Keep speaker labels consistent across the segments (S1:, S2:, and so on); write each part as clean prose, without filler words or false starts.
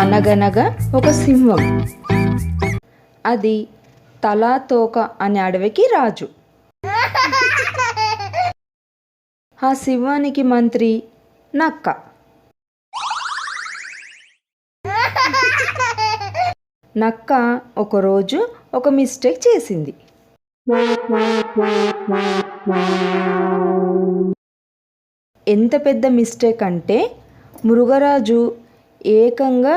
S1: అనగనగా ఒక సింహం. అది తలా తోక అనే అడవికి రాజు. ఆ సింహానికి మంత్రి నక్క. నక్క ఒకరోజు ఒక మిస్టేక్ చేసింది. ఎంత పెద్ద మిస్టేక్ అంటే మృగరాజు ఏకంగా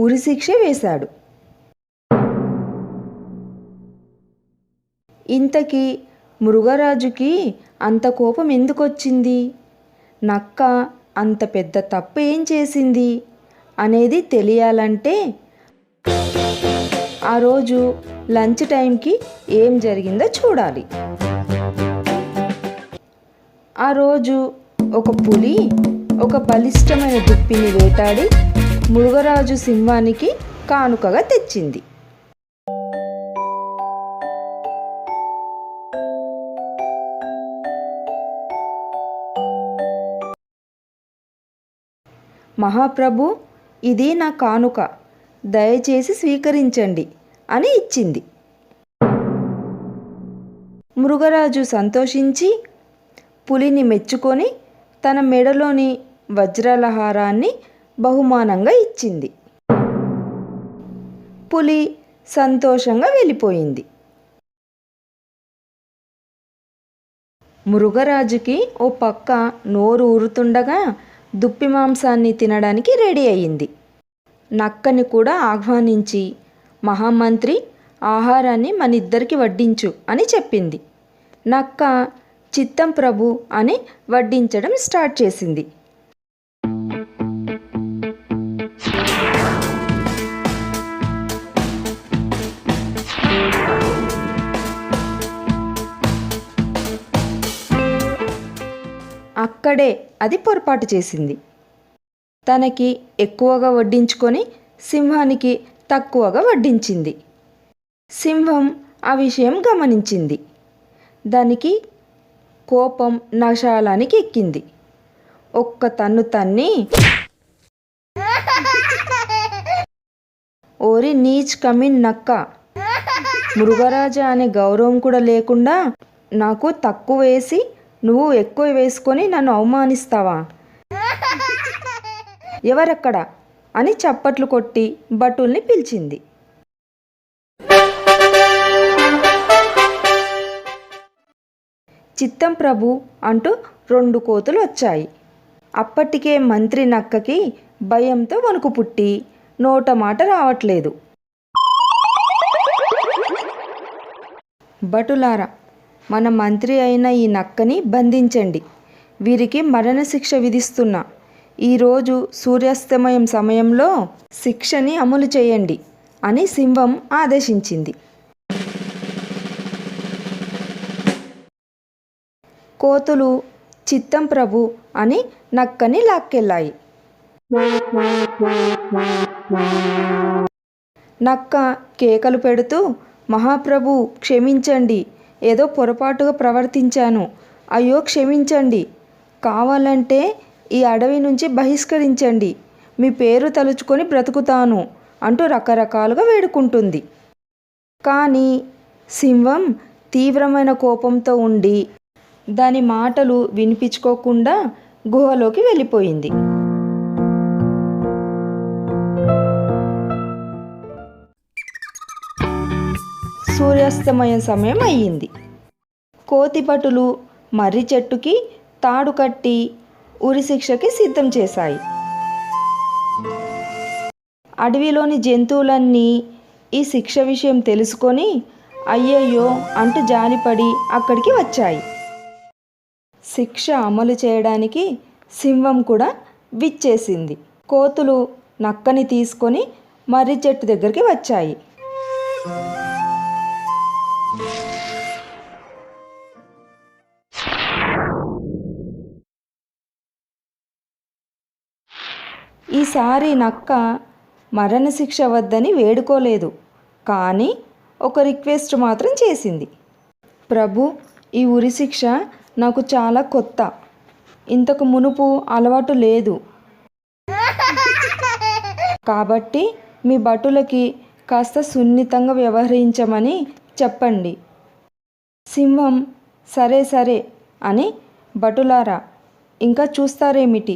S1: ఉరిశిక్ష వేశాడు. ఇంతకీ మృగరాజుకి అంత కోపం ఎందుకు వచ్చింది? నక్క అంత పెద్ద తప్పు ఏం చేసింది అనేది తెలియాలంటే ఆ రోజు లంచ్ టైంకి ఏం జరిగిందో చూడాలి. ఆ రోజు ఒక పులి ఒక బలిష్టమైన దుప్పిని వేటాడి మృగరాజు సింహానికి కానుకగా తెచ్చింది. మహాప్రభు, ఇది నా కానుక, దయచేసి స్వీకరించండి అని ఇచ్చింది. మృగరాజు సంతోషించి పులిని మెచ్చుకొని తన మెడలోని వజ్రాల హారాన్ని బహుమానంగా ఇచ్చింది. పులి సంతోషంగా వెళ్ళిపోయింది. మృగరాజుకి ఓ పక్క నోరు ఊరుతుండగా దుప్పి మాంసాన్ని తినడానికి రెడీ అయింది. నక్కని కూడా ఆహ్వానించి, మహామంత్రి, ఆహారాన్ని మనిద్దరికి వడ్డించు అని చెప్పింది. నక్క చిత్తం ప్రభు అని వడ్డించడం స్టార్ట్ చేసింది. అక్కడే అది పొరపాటు చేసింది. తనకి ఎక్కువగా వడ్డించుకొని సింహానికి తక్కువగా వడ్డించింది. సింహం ఆ విషయం గమనించింది. దానికి కోపం నశాలానికి ఎక్కింది. ఒక్క తన్ను తన్ని, ఓరి నీచ్ కమిన్ నక్క, మృగరాజా అనే గౌరవం కూడా లేకుండా నాకు తక్కువ వేసి నువ్వు ఎక్కువ వేసుకొని నన్ను అవమానిస్తావా? ఎవరక్కడ అని చప్పట్లు కొట్టి భటుల్ని పిలిచింది. చిత్తం ప్రభు అంటూ 2 కోతులు వచ్చాయి. అప్పటికే మంత్రి నక్కకి భయంతో వణుకు పుట్టి నోట మాట రావట్లేదు. భటులారా, మన మంత్రి అయిన ఈ నక్కని బంధించండి, వీరికి మరణశిక్ష విధిస్తున్నా. ఈరోజు సూర్యాస్తమయం సమయంలో శిక్షని అమలు చేయండి అని సింహం ఆదేశించింది. కోతులు చిత్తం ప్రభు అని నక్కని లాక్కెళ్ళాయి. నక్క కేకలు పెడుతూ, మహాప్రభు క్షమించండి, ఏదో పొరపాటుగా ప్రవర్తించాను, అయ్యో క్షమించండి, కావాలంటే ఈ అడవి నుంచి బహిష్కరించండి, మీ పేరు తలుచుకొని బ్రతుకుతాను అంటూ రకరకాలుగా వేడుకుంటుంది. కానీ సింహం తీవ్రమైన కోపంతో ఉండి దాని మాటలు వినిపించుకోకుండా గుహలోకి వెళ్ళిపోయింది. సూర్యాస్తమయం సమయం అయ్యింది. కోతిపటులు మర్రి చెట్టుకి తాడు కట్టి ఉరిశిక్షకి సిద్ధం చేశాయి. అడవిలోని జంతువులన్నీ ఈ శిక్ష విషయం తెలుసుకొని అయ్యయ్యో అంటూ జాలిపడి అక్కడికి వచ్చాయి. శిక్ష అమలు చేయడానికి సింహం కూడా విచ్చేసింది. కోతులు నక్కని తీసుకొని మర్రి చెట్టు దగ్గరికి వచ్చాయి. ఈసారి నక్క మరణశిక్ష వద్దని వేడుకోలేదు, కానీ ఒక రిక్వెస్ట్ మాత్రం చేసింది. ప్రభు, ఈ ఉరిశిక్ష నాకు చాలా కొత్త, ఇంతకు మునుపు అలవాటు లేదు, కాబట్టి మీ భటులకి కాస్త సున్నితంగా వ్యవహరించమని చెప్పండి. సింహం సరే సరే అని, భటులారా ఇంకా చూస్తారేమిటి,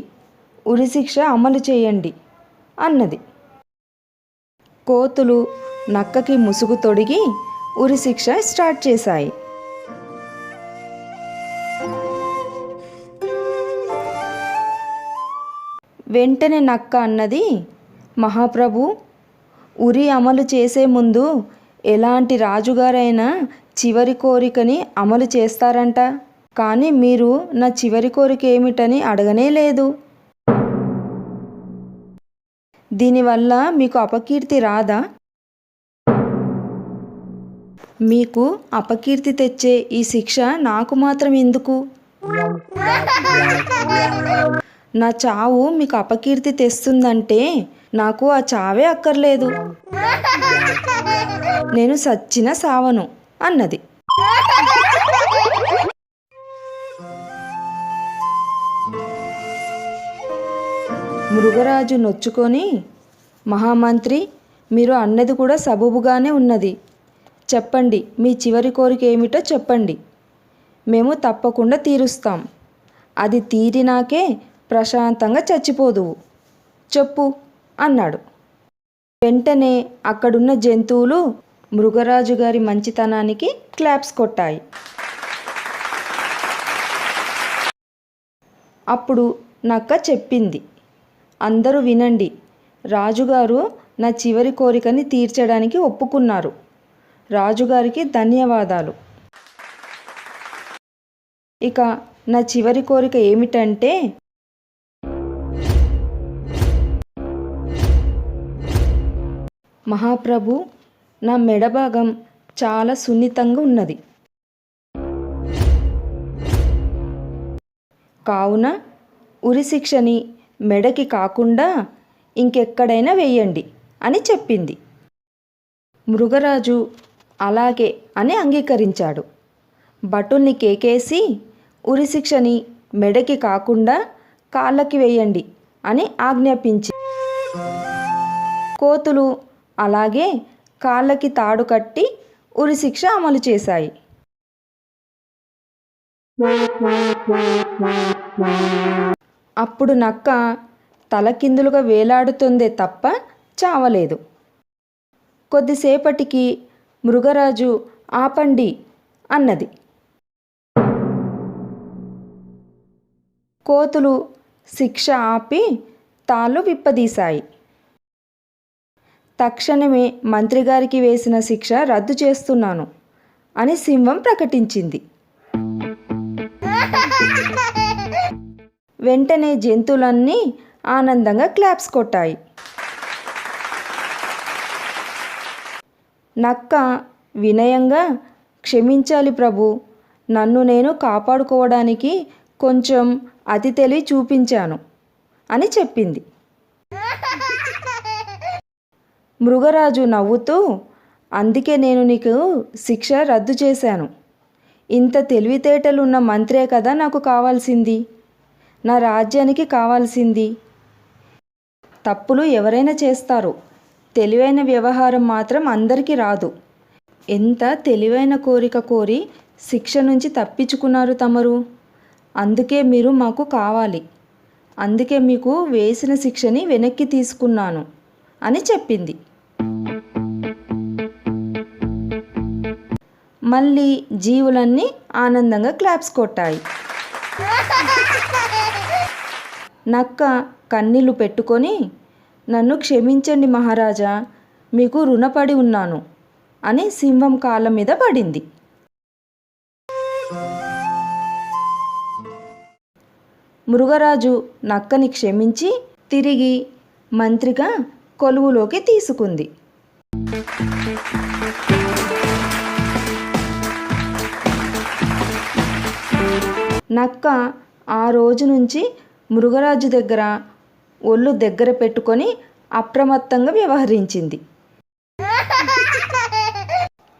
S1: ఉరిశిక్ష అమలు చేయండి అన్నది. కోతులు నక్కకి ముసుగు తొడిగి ఉరిశిక్ష స్టార్ట్ చేశాయి. వెంటనే నక్క అన్నది, మహాప్రభు, ఉరి అమలు చేసే ముందు ఎలాంటి రాజుగారైనా చివరి కోరికని అమలు చేస్తారంట. కానీ మీరు నా చివరి కోరిక ఏమిటని అడగనే లేదు. దీనివల్ల మీకు అపకీర్తి రాదా? మీకు అపకీర్తి తెచ్చే ఈ శిక్ష నాకు మాత్రం ఎందుకు? నా చావు మీకు అపకీర్తి తెస్తుందంటే నాకు ఆ చావే అక్కర్లేదు. నేను సచ్చిన సావను అన్నది. మృగరాజు నొచ్చుకొని, మహామంత్రి, మీరు అన్నది కూడా సబబుగానే ఉన్నది. చెప్పండి, మీ చివరి కోరిక ఏమిటో చెప్పండి. మేము తప్పకుండా తీరుస్తాం. అది తీరినాకే ప్రశాంతంగా చచ్చిపోదువు. చెప్పు అన్నాడు. వెంటనే అక్కడున్న జంతువులు మృగరాజు గారి మంచితనానికి క్లాప్స్ కొట్టాయి. అప్పుడు నక్క చెప్పింది, అందరూ వినండి, రాజుగారు నా చివరి కోరికని తీర్చడానికి ఒప్పుకున్నారు. రాజుగారికి ధన్యవాదాలు. ఇక నా చివరి కోరిక ఏమిటంటే, మహాప్రభు, నా మెడ భాగం చాలా సున్నితంగా ఉన్నది. కావున ఉరిశిక్షని మెడకి కాకుండా ఇంకెక్కడైనా వేయండి అని చెప్పింది. మృగరాజు అలాగే అని అంగీకరించాడు. భటుల్ని కేకేసి ఉరిశిక్షని మెడకి కాకుండా కాళ్ళకి వేయండి అని ఆజ్ఞాపించి, కోతులు అలాగే కాళ్ళకి తాడు కట్టి ఉరిశిక్ష అమలు చేశాయి. అప్పుడు నక్క తలకిందులుగా వేలాడుతుందే తప్ప చావలేదు. కొద్దిసేపటికి మృగరాజు ఆపండి అన్నది. కోతులు శిక్ష ఆపి తాళ్ళు విప్పదీశాయి. తక్షణమే మంత్రిగారికి వేసిన శిక్ష రద్దు చేస్తున్నాను అని సింహం ప్రకటించింది. వెంటనే జంతువులన్నీ ఆనందంగా క్లాప్స్ కొట్టాయి. నక్క వినయంగా, క్షమించాలి ప్రభు, నన్ను నేను కాపాడుకోవడానికి కొంచెం అతి తెలివి చూపించాను అని చెప్పింది. మృగరాజు నవ్వుతూ, అందుకే నేను నీకు శిక్ష రద్దు చేశాను. ఇంత తెలివితేటలున్న మంత్రే కదా నాకు కావాల్సింది, నా రాజ్యానికి కావాల్సింది. తప్పులు ఎవరైనా చేస్తారు, తెలివైన వ్యవహారం మాత్రం అందరికీ రాదు. ఎంత తెలివైన కోరిక కోరి శిక్ష నుంచి తప్పించుకున్నారు తమరు. అందుకే మీరు మాకు కావాలి. అందుకే మీకు వేసిన శిక్షని వెనక్కి తీసుకున్నాను అని చెప్పింది. మళ్ళీ జీవులన్నీ ఆనందంగా క్లాప్స్ కొట్టాయి. నక్క కన్నీళ్లు పెట్టుకొని, నన్ను క్షమించండి మహారాజా, మీకు రుణపడి ఉన్నాను అని సింహం కాళ్ళ మీద పడింది. మృగరాజు నక్కని క్షమించి తిరిగి మంత్రిగా కొలువులోకి తీసుకుంది. నక్క ఆ రోజు నుంచి మృగరాజు దగ్గర ఒళ్ళు దగ్గర పెట్టుకొని అప్రమత్తంగా వ్యవహరించింది.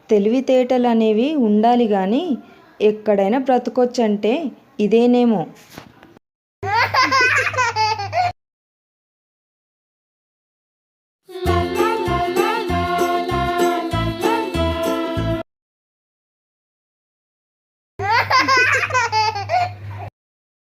S1: తెలివితేటలు అనేవి ఉండాలి కానీ ఎక్కడైనా బ్రతకొచ్చంటే ఇదేనేమో.